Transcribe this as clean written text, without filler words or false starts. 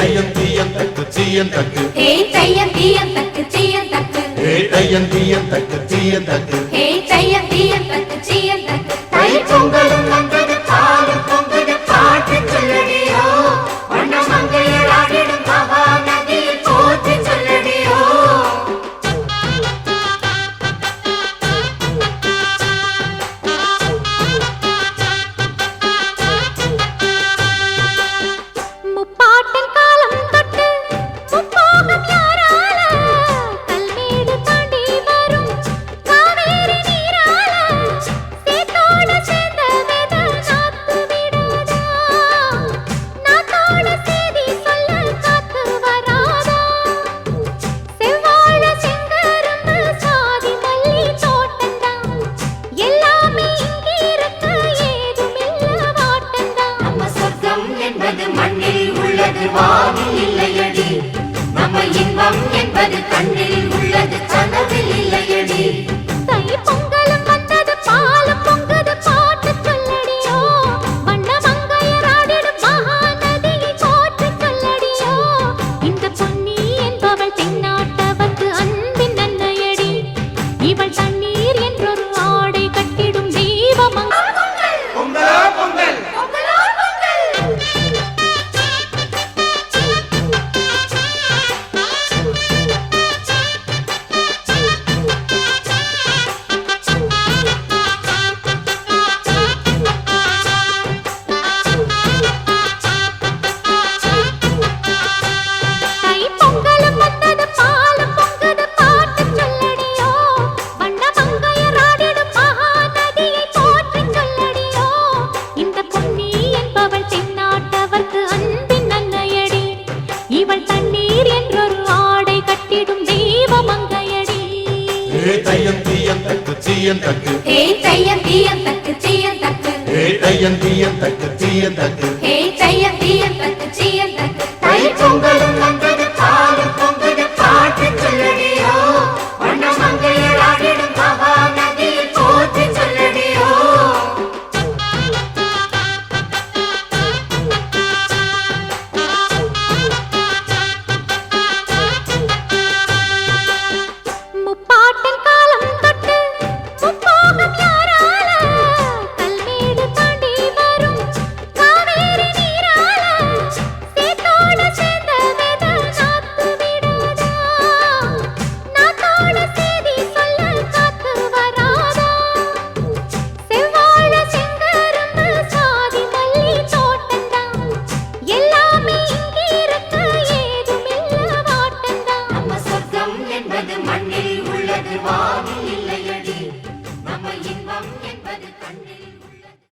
தையம் தீயம் தக்கு சீயம் தக்கு ஹே தையம் தீயம் தக்கு சீயம் தக்கு ஹே தையம் தீயம் தக்கு சீயம் தக்கு ஹே தையம் தீயம் தக்கு சீயம் தக்கு தை பொங்கலும் வந்தது பாலும் பொங்குது பாட்டு சொல்லடியோ வண்ண மங்கையர் ஆடிடும் மகா நதியில் போற்றி சொல்லடியோ முப்பாட்டன் காலம் தொட்டு முப்போகம் யாரால கல்மேடு தாண்டி வரும் காவேரி நீரால சேத்தோட சேர்ந்த வேத நாத்து விடாதா நாத்தோட சேதி சொல்ல காத்து வராதா செவ்வாழ செங்கரும்பு சாதி மல்லி தோட்டந்தான் எல்லாமே இங்கிருக்க ஏதுமில்ல வாட்டந்தான் நம்ம சொர்க்கம் என்பது மண்ணில் உள்ளது வானில் இல்லையடி நம்ம இன்பம் என்பது கண்ணில் உள்ளது கனவில் இல்லையடி தை பொங்கலும் வந்தது பாலும் பொங்குது பாட்டு சொல்லடியோ வண்ண மங்கையர் ஆடிடும் மகா நதியை போற்றி சொல்லடியோ இந்த பொன்னி என்பவள் தென்னாட்டவர்க்கு அன்பின் அன்னையடி இவள் தண்ணீர் என்றொரு ஆடை கட்டிடும் தெய்வமங்க பொங்கலோ பொங்கல் பொங்கலோ பொங்கல் தை பொங்கலும் வந்தது பாலும் பொங்குது பாட்டு சொல்லடியோ வண்ண மங்கையர் ஆடிடும் மகா நதியை போற்றி சொல்லடியோ இந்த பொன்னி என்பவள் தென்னாட்டவர்க்கு அன்பின் அன்னையடி இவள் தண்ணீர் என்றொரு ஆடை கட்டிடும் தெய்வமங்கையடி ஹே தையம் தீயம் தக்கு சீயம் தக்கு ஹே தையம் தீயம் தக்கு சீயம் தக்கு ஹே தையம் தீயம் தக்கு சீயம் தக்கு ஹே தையம் தீயம் தக்கு சீயம் தக்கு தை பொங்கலும் வந்தது பாலும் பொங்குது பாட்டு சொல்லடியோ வண்ண மங்கையர் ஆடிடும் மகா நதியில் போற்றி சொல்லடியோ முப்பாட்டன் காலம் தொட்டு முப்போகம் யாரால கல்மேடு தாண்டி வரும் காவேரி நீரால சேத்தோட சேர்ந்த வேத நாத்து விடாதா நாத்தோட சேதி சொல்ல காத்து வராதா செவ்வாழ செங்கரும்பு சாதி மல்லி தோட்டந்தான் எல்லாமே இங்கிருக்க ஏதுமில்ல வாட்டந்தான் நம்ம சொர்க்கம் என்பது மண்ணில் உள்ளது வானில் இல்லையடி நம்ம